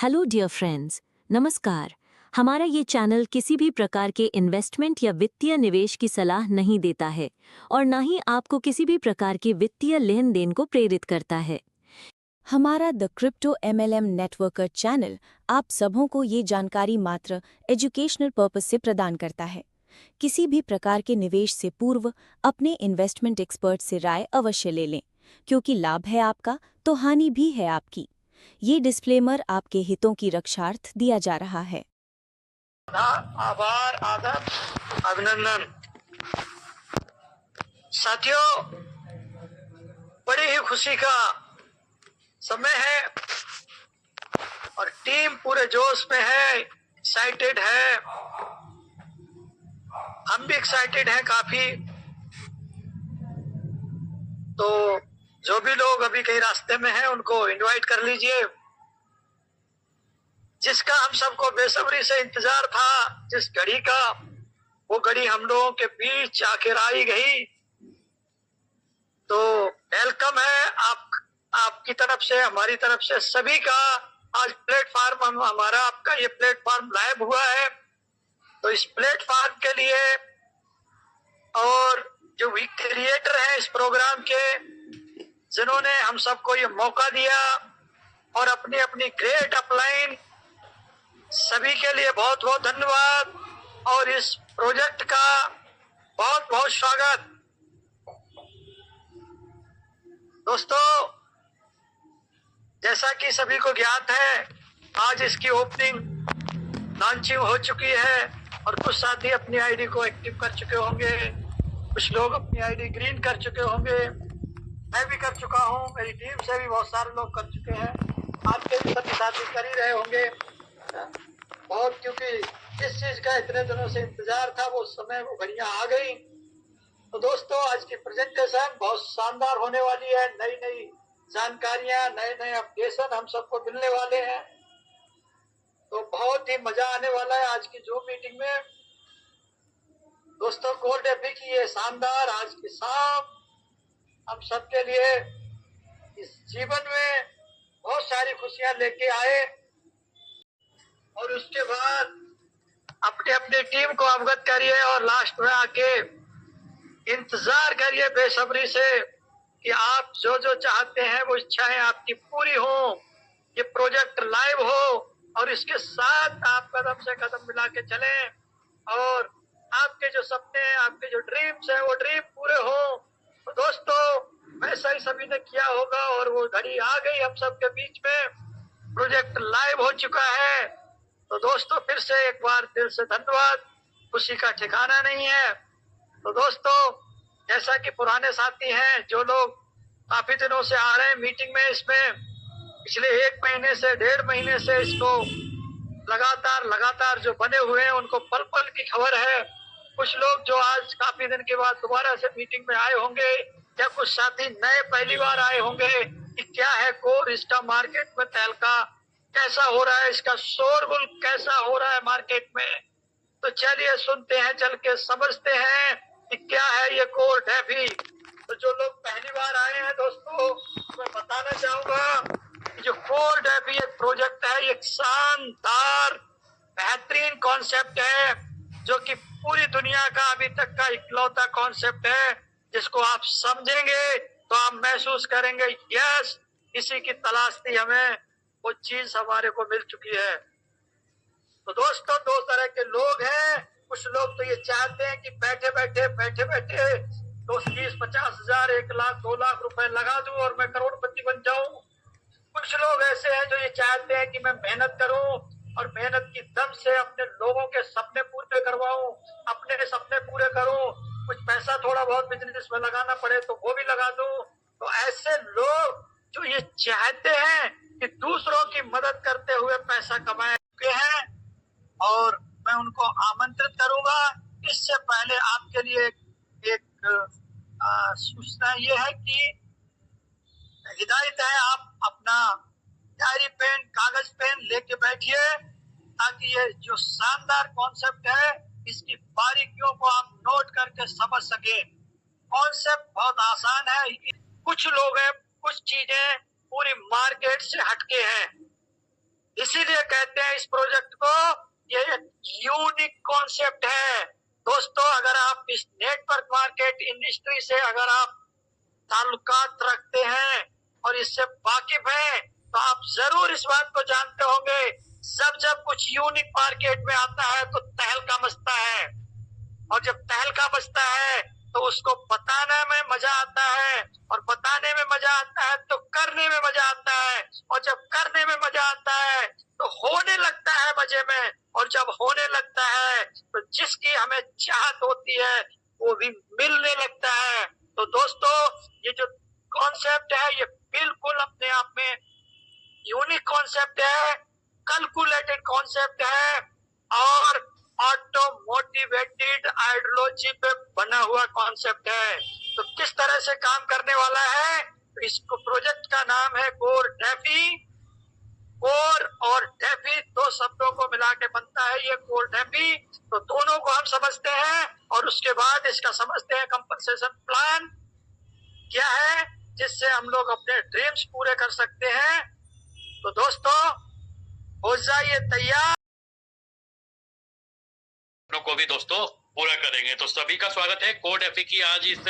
Hello dear friends, नमस्कार। हमारा ये चैनल किसी भी प्रकार के इन्वेस्टमेंट या वित्तीय निवेश की सलाह नहीं देता है और ना ही आपको किसी भी प्रकार के वित्तीय लेन देन को प्रेरित करता है। हमारा the crypto MLM networker channel आप सबों को ये जानकारी मात्र एजुकेशनल पर्पस से प्रदान करता है। किसी भी प्रकार के निवेश से पूर्व अपने इन्वेस्टमेंट एक्सपर्ट से राय अवश्य ले लें, क्योंकि लाभ है आपका तो हानि भी है आपकी। ये डिस्क्लेमर आपके हितों की रक्षार्थ दिया जा रहा है। आभार, आदर, अभिनंदन। साथियों, बड़ी ही खुशी का समय है और टीम पूरे जोश में है, एक्साइटेड है। हम भी एक्साइटेड हैं काफी। तो जो भी लोग अभी कहीं रास्ते में हैं उनको इनवाइट कर लीजिए। जिसका हम सबको बेसब्री से इंतजार था, जिस घड़ी का, वो घड़ी हम लोगों के बीच आखिर आई गई। तो वेलकम है आपकी तरफ से, हमारी तरफ से सभी का। आज प्लेटफॉर्म हमारा आपका ये प्लेटफॉर्म लाइव हुआ है। तो इस प्लेटफॉर्म के लिए और जो भी क्रिएटर हैं इस प्रोग्राम के, जिन्होंने हम सबको ये मौका दिया और अपनी अपनी ग्रेट अपलाइन, सभी के लिए बहुत बहुत धन्यवाद और इस प्रोजेक्ट का बहुत बहुत स्वागत। दोस्तों, जैसा कि सभी को ज्ञात है, आज इसकी ओपनिंग लॉन्चिंग हो चुकी है और कुछ साथी अपनी आईडी को एक्टिव कर चुके होंगे, कुछ लोग अपनी आईडी ग्रीन कर चुके होंगे। मैं भी कर चुका हूं, मेरी टीम से भी बहुत सारे लोग कर चुके हैं। आपके भी सभी साथी कर ही रहे होंगे बहुत, क्योंकि जिस चीज का इतने दिनों से इंतजार था वो समय, वो घड़ियां आ गई। तो दोस्तों, आज की प्रेजेंटेशन बहुत शानदार होने वाली है। नई नई जानकारियां, नए नए अपडेशन हम सबको मिलने वाले हैं। तो बहुत ही मजा आने वाला है आज की जो मीटिंग में। दोस्तों, कोल्ड एफी की ये शानदार आज की शाम हम सबके लिए इस जीवन में बहुत सारी खुशियां लेके आए और उसके बाद अपने अपनी टीम को अवगत करिए और लास्ट में आके इंतजार करिए बेसब्री से कि आप जो जो चाहते हैं वो इच्छाएं आपकी पूरी हो, ये प्रोजेक्ट लाइव हो और इसके साथ आप कदम से कदम मिला के चलें और आपके जो सपने हैं, आपके जो ड्रीम्स हैं, वो ड्रीम पूरे हो। तो दोस्तों, वैसा ही सभी ने किया होगा और वो घड़ी आ गई हम सबके बीच में, प्रोजेक्ट लाइव हो चुका है। तो दोस्तों, फिर से एक बार दिल से धन्यवाद, खुशी का ठिकाना नहीं है। तो दोस्तों, जैसा कि पुराने साथी हैं, जो लोग काफी दिनों से आ रहे हैं मीटिंग में, इसमें पिछले 1 महीने से 1.5 महीने से इसको लगातार जो बने हुए हैं उनको पल पल की खबर है। कुछ लोग जो आज काफी दिन के बाद दोबारा से मीटिंग में आए होंगे या कुछ साथी नए पहली बार आए होंगे कि क्या है कोर, इसका मार्केट में तहलका कैसा हो रहा है, इसका शोरगुल कैसा हो रहा है मार्केट में। तो चलिए सुनते हैं, चल के समझते हैं कि क्या है ये कोर डेफी। तो जो लोग पहली बार आए हैं दोस्तों, मैं बताना चाहूंगा कि जो कोर डेफी एक प्रोजेक्ट है, एक शानदार बेहतरीन कॉन्सेप्ट है जो कि पूरी दुनिया का अभी तक का इकलौता कॉन्सेप्ट है, जिसको आप समझेंगे तो आप महसूस करेंगे यस, इसी की तलाश थी हमें, वो चीज हमारे को मिल चुकी है। तो दोस्तों, 2 तरह के लोग हैं। कुछ लोग तो ये चाहते हैं कि बैठे बैठे 20-50 हजार, 1 लाख 2 लाख रुपए लगा दूं और मैं करोड़पति बन जाऊं। कुछ लोग ऐसे हैं जो ये चाहते हैं कि मैं मेहनत करूं और मेहनत की दम से अपने लोगों के सपने पूरे करवाऊं, अपने सपने पूरे करूं, कुछ पैसा थोड़ा बहुत बिजनेस में लगाना पड़े तो वो भी लगा दूं। तो ऐसे लोग जो ये चाहते हैं कि दूसरों की मदद करते हुए पैसा कमाए हैं, और मैं उनको आमंत्रित करूंगा। इससे पहले आपके लिए एक सूचना ये है कि हिदायत है, आप अपना डायरी पेन, कागज पेन लेके बैठिए ताकि ये जो शानदार कॉन्सेप्ट है इसकी बारीकियों को आप नोट करके समझ सके। कॉन्सेप्ट बहुत आसान है। कुछ लोग हैं, कुछ चीजें पूरी मार्केट से हटके हैं। इसीलिए कहते हैं इस प्रोजेक्ट को ये एक यूनिक कॉन्सेप्ट है। दोस्तों, अगर आप इस नेटवर्क मार्केट इंडस्ट्री से अगर आप ताल्लुकात रखते हैं और इससे वाकिफ हैं, तो आप जरूर इस बात को जानते होंगे, जब कुछ यूनिक मार्केट में आता है तो तहलका मचता है, और जब तहलका मचता है तो उसको बताने में मजा आता है, और बताने में मजा आता है तो करने में मजा आता है, और जब करने में मजा आता है तो होने लगता है मजे में, और जब होने लगता है तो जिसकी हमें चाहत होती है वो भी मिलने लगता है। तो दोस्तों, ये जो कॉन्सेप्ट है ये बिल्कुल अपने आप में यूनिक कॉन्सेप्ट है, कैलकुलेटेड कॉन्सेप्ट है, और ऑटो मोटिवेटेड आइडियोलॉजी पे बना हुआ कॉन्सेप्ट है। तो किस तरह से काम करने वाला है, तो इसको प्रोजेक्ट का नाम है कोर डेफी। कोर और डेफी दो शब्दों को मिला के बनता है ये कोर डेफी। तो दोनों को हम समझते हैं, और उसके बाद इसका समझते हैं कंपनसेशन प्लान क्या है, जिससे हम लोग अपने ड्रीम्स पूरे कर सकते हैं। तो दोस्तों, हो जाइए तैयार को भी दोस्तों पूरा करेंगे। तो सभी का स्वागत है कोड एफी की आज इस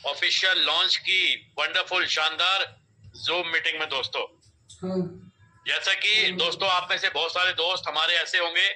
ऑफिशियल लॉन्च की वंडरफुल शानदार जूम मीटिंग में दोस्तों। जैसा कि दोस्तों आप में से बहुत सारे दोस्त हमारे ऐसे होंगे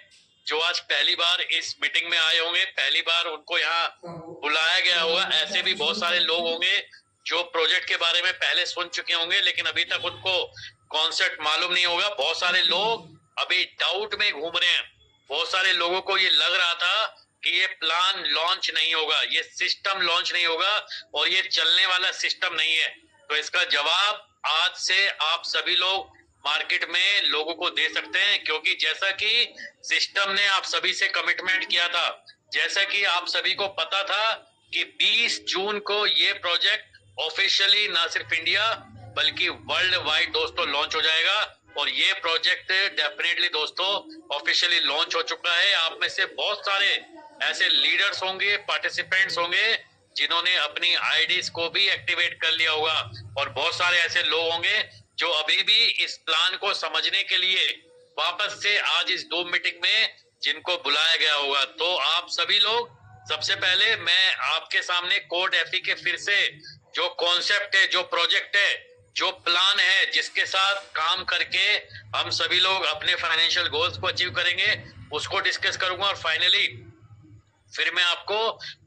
जो आज पहली बार इस मीटिंग में आए होंगे, पहली बार उनको यहाँ बुलाया गया होगा। ऐसे भी बहुत सारे लोग होंगे जो प्रोजेक्ट के बारे में पहले सुन चुके होंगे लेकिन अभी तक उनको कॉन्सेप्ट मालूम नहीं होगा। बहुत सारे लोग अभी डाउट में घूम रहे हैं। बहुत सारे लोगों को ये लग रहा था कि ये प्लान लॉन्च नहीं होगा, ये सिस्टम लॉन्च नहीं होगा और ये चलने वाला सिस्टम नहीं है। तो इसका जवाब आज से आप सभी लोग मार्केट में लोगों को दे सकते हैं, क्योंकि जैसा कि सिस्टम ने आप सभी से कमिटमेंट किया था, जैसा कि आप सभी को पता था कि 20 जून को ये प्रोजेक्ट ऑफिशियली ना सिर्फ इंडिया बल्कि वर्ल्ड वाइड दोस्तों लॉन्च हो जाएगा। और ये प्रोजेक्ट डेफिनेटली दोस्तों ऑफिशियली लॉन्च हो चुका है। आप में से बहुत सारे ऐसे लीडर्स होंगे, पार्टिसिपेंट्स होंगे जिन्होंने अपनी आईडीज को भी एक्टिवेट कर लिया होगा, और बहुत सारे ऐसे लोग होंगे जो अभी भी इस प्लान को समझने के लिए वापस से आज इस जूम मीटिंग में जिनको बुलाया गया होगा। तो आप सभी लोग, सबसे पहले मैं आपके सामने कोड एफी के फिर से जो कॉन्सेप्ट है, जो प्रोजेक्ट है, जो प्लान है, जिसके साथ काम करके हम सभी लोग अपने फाइनेंशियल गोल्स को अचीव करेंगे, उसको डिस्कस करूंगा। और फाइनली फिर मैं आपको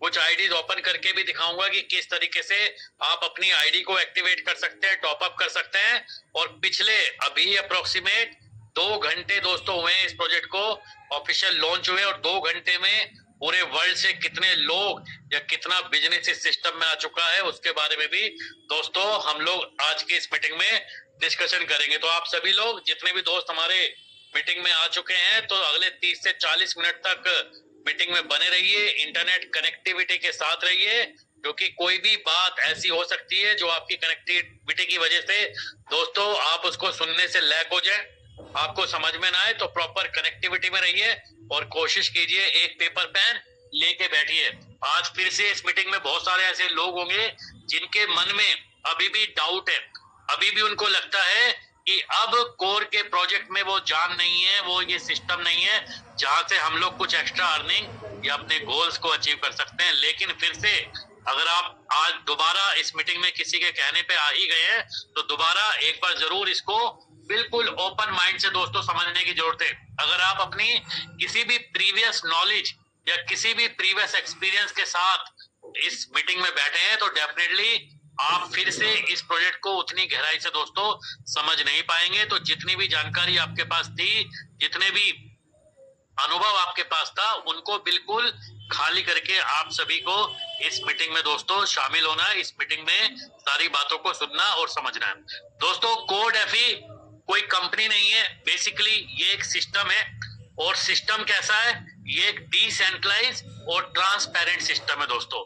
कुछ आईडीज ओपन करके भी दिखाऊंगा कि किस तरीके से आप अपनी आईडी को एक्टिवेट कर सकते हैं, टॉप अप कर सकते हैं। और पिछले अभी अप्रोक्सीमेट 2 घंटे दोस्तों हुए इस प्रोजेक्ट को ऑफिशियल लॉन्च हुए, और 2 घंटे में पूरे वर्ल्ड से कितने लोग या कितना बिजनेस इस सिस्टम में आ चुका है उसके बारे में भी दोस्तों हम लोग आज की इस मीटिंग में डिस्कशन करेंगे। तो आप सभी लोग जितने भी दोस्त हमारे मीटिंग में आ चुके हैं, तो अगले 30 से 40 मिनट तक मीटिंग में बने रहिए, इंटरनेट कनेक्टिविटी के साथ रहिए, क्योंकि कोई भी बात ऐसी हो सकती है जो आपकी कनेक्टिविटी की वजह से दोस्तों आप उसको सुनने से लैग हो जाए, आपको समझ में ना आए। तो प्रॉपर कनेक्टिविटी में रहिए और कोशिश कीजिए एक पेपर पेन लेके बैठिए। आज फिर से इस मीटिंग में बहुत सारे ऐसे लोग होंगे जिनके मन में अभी भी डाउट है, अभी भी उनको लगता है कि अब कोर के प्रोजेक्ट में वो जान नहीं है, वो ये सिस्टम नहीं है जहां से हम लोग कुछ एक्स्ट्रा अर्निंग या अपने गोल्स को अचीव कर सकते हैं। लेकिन फिर से अगर आप आज दोबारा इस मीटिंग में किसी के कहने पे आ ही गए हैं, तो दोबारा एक बार जरूर इसको बिल्कुल ओपन माइंड से दोस्तों समझने की जरूरत है। अगर आप अपनी किसी भी प्रीवियस नॉलेज या किसी भी प्रीवियस एक्सपीरियंस के साथ इस मीटिंग में बैठे हैं, तो डेफिनेटली आप फिर से इस प्रोजेक्ट को उतनी गहराई से दोस्तों समझ नहीं पाएंगे। तो जितनी भी जानकारी आपके पास थी, जितने भी अनुभव आपके पास था, उनको बिल्कुल खाली करके आप सभी को इस मीटिंग में दोस्तों शामिल होना है, इस मीटिंग में सारी बातों को सुनना और समझना है। दोस्तों, कोड एफी कोई कंपनी नहीं है, बेसिकली ये एक सिस्टम है। और सिस्टम कैसा है? ये एक डिसेंट्रलाइज और ट्रांसपेरेंट सिस्टम है दोस्तों।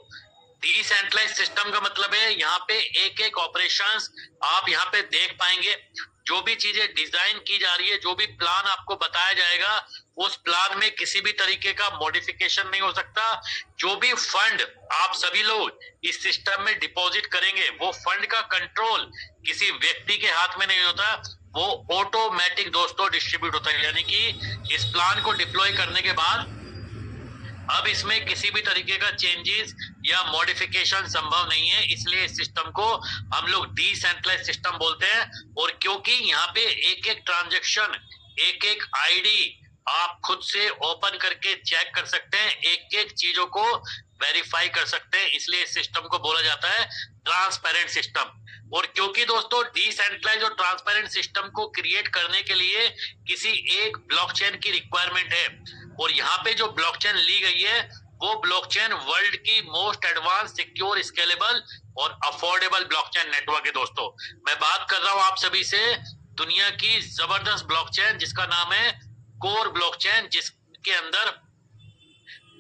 डिसेंट्रलाइज सिस्टम का मतलब है यहाँ पे एक एक ऑपरेशंस आप यहाँ पे देख पाएंगे। जो भी चीजें डिजाइन की जा रही है, जो भी प्लान आपको बताया जाएगा, उस प्लान में किसी भी तरीके का मॉडिफिकेशन नहीं हो सकता। जो भी फंड आप सभी लोग इस सिस्टम में डिपॉजिट करेंगे, वो फंड का कंट्रोल किसी व्यक्ति के हाथ में नहीं होता, वो ऑटोमेटिक दोस्तों डिस्ट्रीब्यूट होता है। यानी कि इस प्लान को डिप्लॉय करने के बाद अब इसमें किसी भी तरीके का चेंजेस या मॉडिफिकेशन संभव नहीं है, इसलिए इस सिस्टम को हम लोग डिसेंट्रलाइज सिस्टम बोलते हैं। और क्योंकि यहाँ पे एक एक ट्रांजैक्शन, एक एक आईडी आप खुद से ओपन करके चेक कर सकते हैं, एक एक चीजों को वेरीफाई कर सकते हैं, इसलिए इस सिस्टम को बोला जाता है ट्रांसपेरेंट सिस्टम। और क्योंकि दोस्तों डिसेंट्रलाइज और ट्रांसपेरेंट सिस्टम को क्रिएट करने के लिए किसी एक ब्लॉकचेन की रिक्वायरमेंट है, और यहाँ पे जो ब्लॉकचेन ली गई है वो ब्लॉकचेन वर्ल्ड की मोस्ट एडवांस, सिक्योर, स्केलेबल और अफोर्डेबल ब्लॉकचेन नेटवर्क है दोस्तों। मैं बात कर रहा हूँ आप सभी से दुनिया की जबरदस्त ब्लॉकचेन जिसका नाम है कोर ब्लॉकचेन, जिसके अंदर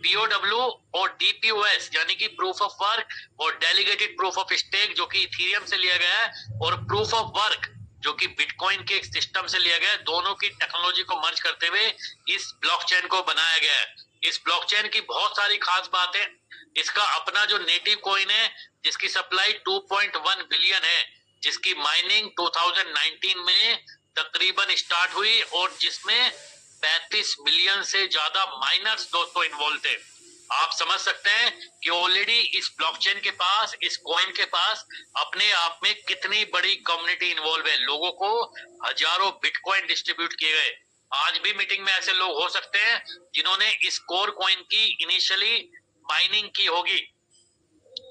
POW और DPoS यानी कि प्रूफ ऑफ वर्क और डेलीगेटेड प्रूफ ऑफ स्टेक जो कि इथेरियम से लिया गया है, और प्रूफ ऑफ वर्क जो कि बिटकॉइन के एक सिस्टम से लिया गया है, दोनों की टेक्नोलॉजी को मर्ज करते हुए इस ब्लॉकचेन को बनाया गया है। इस ब्लॉकचेन की बहुत सारी खास बात है। इसका अपना जो नेटिव कॉइन है जिसकी सप्लाई 2.1 बिलियन है, जिसकी माइनिंग 2019 में तकरीबन स्टार्ट हुई और जिसमें 35 मिलियन से ज्यादा माइनर्स दोस्तों इन्वॉल्व थे। आप समझ सकते हैं कि ऑलरेडी इस ब्लॉकचेन के पास, इस कॉइन के पास अपने आप में कितनी बड़ी कम्युनिटी इन्वॉल्व है। लोगों को हजारों बिटकॉइन डिस्ट्रीब्यूट किए गए। आज भी मीटिंग में ऐसे लोग हो सकते हैं जिन्होंने इस कोर कॉइन की इनिशियली माइनिंग की होगी।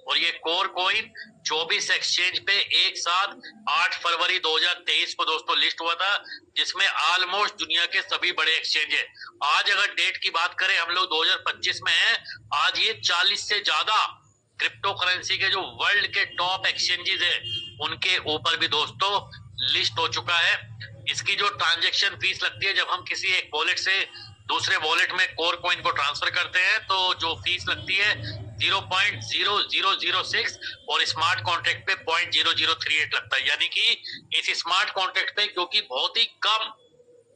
और ये कोर कॉइन 24 एक्सचेंज पे एक साथ 8 फरवरी 2023 को दोस्तों लिस्ट हुआ था, जिसमें ऑलमोस्ट दुनिया के सभी बड़े एक्सचेंज है। आज अगर डेट की बात करें, हम लोग 2025 में हैं, आज ये 40 से ज्यादा क्रिप्टो करेंसी के जो वर्ल्ड के टॉप एक्सचेंजेस है उनके ऊपर भी दोस्तों लिस्ट हो चुका है। इसकी जो ट्रांजेक्शन फीस लगती है जब हम किसी एक वॉलेट से दूसरे वॉलेट में कोर कॉइन को ट्रांसफर करते हैं, तो जो फीस लगती है 0.0006 और स्मार्ट कॉन्ट्रैक्ट पे 0.0038 लगता है। यानी कि इस स्मार्ट कॉन्ट्रैक्ट पे क्योंकि बहुत ही कम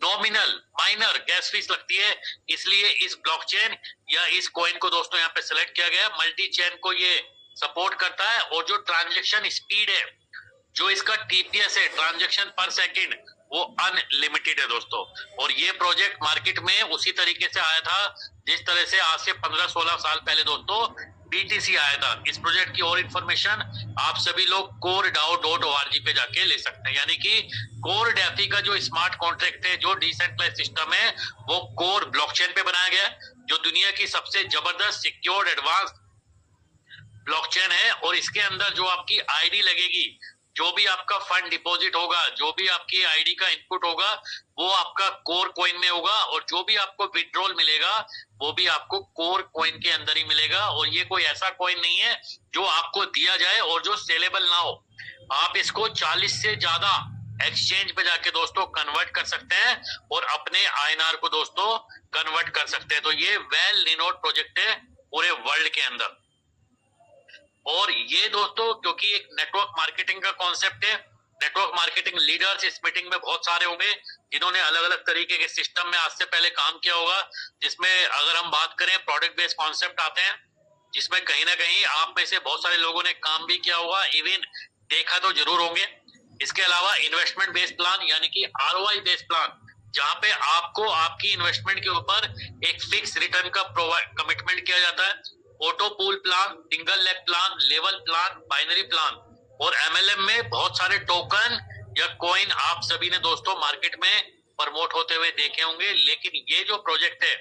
नॉमिनल माइनर गैस फीस लगती है, इसलिए इस ब्लॉकचेन या इस कॉइन को दोस्तों यहाँ पे सिलेक्ट किया गया। मल्टी चेन को ये सपोर्ट करता है और जो ट्रांजेक्शन स्पीड है, जो इसका TPS है, ट्रांजेक्शन पर सेकेंड, वो अनलिमिटेड है दोस्तों। और ये प्रोजेक्ट मार्केट में उसी तरीके से आया था जिस तरह से आज से 15-16 साल पहले दोस्तों BTC आया था। इस प्रोजेक्ट की और इन्फॉर्मेशन आप सभी लोग coredao.org पे जाके ले सकते हैं। यानी कि कोर डेफी का जो स्मार्ट कॉन्ट्रैक्ट है, जो डिसेंट्रलाइज सिस्टम है, वो कोर ब्लॉकचेन पे बनाया गया है, जो दुनिया की सबसे जबरदस्त, सिक्योर, एडवांस ब्लॉकचेन है। और इसके अंदर जो आपकी आईडी लगेगी, जो भी आपका फंड डिपॉजिट होगा, जो भी आपकी आईडी का इनपुट होगा, वो आपका कोर कॉइन में होगा, और जो भी आपको विड्रॉल मिलेगा वो भी आपको कोर कॉइन के अंदर ही मिलेगा। और ये कोई ऐसा कॉइन नहीं है जो आपको दिया जाए और जो सेलेबल ना हो। आप इसको 40 से ज्यादा एक्सचेंज पे जाके दोस्तों कन्वर्ट कर सकते हैं और अपने INR को दोस्तों कन्वर्ट कर सकते हैं। तो ये वेल रिनोड प्रोजेक्ट है पूरे वर्ल्ड के अंदर। और ये दोस्तों क्योंकि एक नेटवर्क मार्केटिंग का कॉन्सेप्ट है, नेटवर्क मार्केटिंग लीडर्स इस मीटिंग में बहुत सारे होंगे जिन्होंने अलग अलग तरीके के सिस्टम में आज से पहले काम किया होगा, जिसमें अगर हम बात करें प्रोडक्ट बेस्ड कॉन्सेप्ट आते हैं, जिसमें कहीं ना कहीं आप में से बहुत सारे लोगों ने काम भी किया होगा, इवन देखा तो जरूर होंगे। इसके अलावा इन्वेस्टमेंट बेस्ड प्लान यानी कि ROI बेस्ड प्लान, जहां पे आपको आपकी इन्वेस्टमेंट के ऊपर एक फिक्स रिटर्न का कमिटमेंट किया जाता है। Auto pool plan, single leg plan, level plan, binary plan, और MLM में बहुत सारे टोकन या कॉइन आप सभी ने दोस्तों मार्केट में प्रमोट होते हुए देखे होंगे। लेकिन ये जो प्रोजेक्ट है,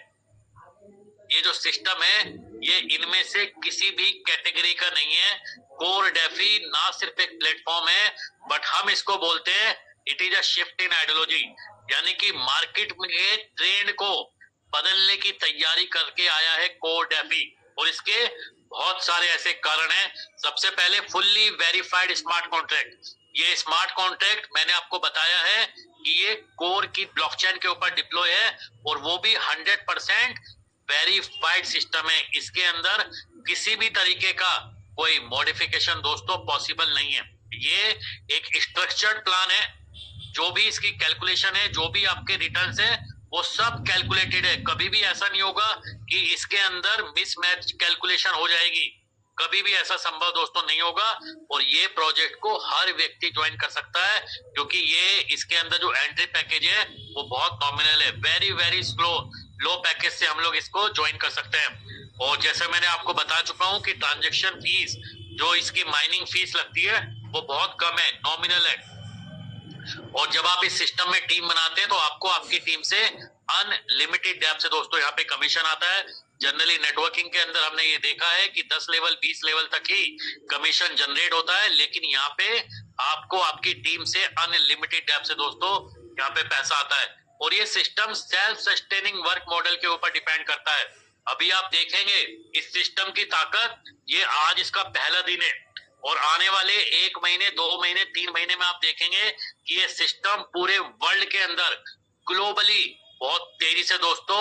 ये जो सिस्टम है, ये इनमें से किसी भी कैटेगरी का नहीं है। कोर डेफी ना सिर्फ एक प्लेटफॉर्म है, बट हम इसको बोलते हैं it is a shift in ideology. यानी कि मार्केट में ट्रेंड को बदलने की तैयारी करके आया है कोर डेफी, और इसके बहुत सारे ऐसे कारण हैं। सबसे पहले फुल्ली वेरीफाइड स्मार्ट कॉन्ट्रैक्ट। ये स्मार्ट कॉन्ट्रैक्ट मैंने आपको बताया है कि ये कोर की ब्लॉकचेन के ऊपर डिप्लॉय है, और वो भी 100% वेरीफाइड सिस्टम है। इसके अंदर किसी भी तरीके का कोई मॉडिफिकेशन दोस्तों पॉसिबल नहीं है। ये एक स्ट्रक्चर्ड प्लान है। जो भी इसकी कैलकुलेशन है, जो भी आपके रिटर्न्स है, वो सब कैलकुलेटेड है। कभी भी ऐसा नहीं होगा कि इसके अंदर मिसमैच कैलकुलेशन हो जाएगी। कभी भी ऐसा संभव दोस्तों नहीं होगा। और ये प्रोजेक्ट को हर व्यक्ति ज्वाइन कर सकता है, क्योंकि ये इसके अंदर जो एंट्री पैकेज है वो बहुत नॉमिनल है। वेरी वेरी लो पैकेज से हम लोग इसको ज्वाइन कर सकते हैं। और जैसे मैंने आपको बता चुका हूँ कि ट्रांजेक्शन फीस, जो इसकी माइनिंग फीस लगती है वो बहुत कम है, नॉमिनल है। और जब आप इस सिस्टम में टीम बनाते हैं तो आपको आपकी टीम से अनलिमिटेड डेप्थ से दोस्तों यहाँ पे कमीशन आता है। जनरली नेटवर्किंग के अंदर हमने ये देखा है कि 10 लेवल 20 लेवल तक ही कमीशन जनरेट होता है, लेकिन यहाँ पे आपको आपकी टीम से अनलिमिटेड डेप्थ से दोस्तों यहाँ पे पैसा आता है। और ये system self sustaining work model के ऊपर डिपेंड करता है। अभी आप देखेंगे इस सिस्टम की ताकत, ये आज इसका पहला दिन है और आने वाले 1 महीने 2 महीने 3 महीने में आप देखेंगे कि ये सिस्टम पूरे वर्ल्ड के अंदर ग्लोबली बहुत तेजी से दोस्तों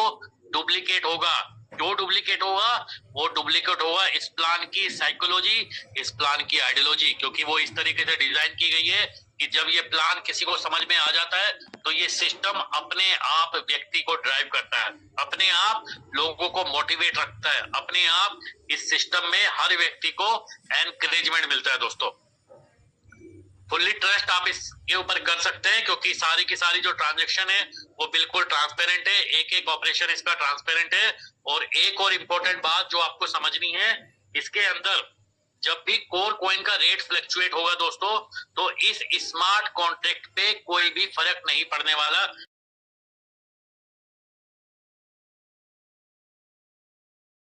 डुप्लीकेट होगा। जो डुप्लीकेट होगा वो डुप्लीकेट होगा इस प्लान की साइकोलॉजी, इस प्लान की आइडियोलॉजी, क्योंकि वो इस तरीके से डिजाइन की गई है कि जब ये प्लान किसी को समझ में आ जाता है तो ये सिस्टम अपने आप व्यक्ति को ड्राइव करता है, अपने आप लोगों को मोटिवेट रखता है, अपने आप इस सिस्टम में हर व्यक्ति को एनकरेजमेंट मिलता है दोस्तों। फुल्ली ट्रस्ट आप इसके ऊपर कर सकते हैं, क्योंकि सारी की सारी जो ट्रांजेक्शन है वो बिल्कुल ट्रांसपेरेंट है, एक एक ऑपरेशन इसका ट्रांसपेरेंट है। और एक और इम्पोर्टेंट बात जो आपको समझनी है, इसके अंदर जब भी कोर कॉइन का रेट फ्लक्चुएट होगा दोस्तों, तो इस स्मार्ट कॉन्ट्रैक्ट पे कोई भी फर्क नहीं पड़ने वाला।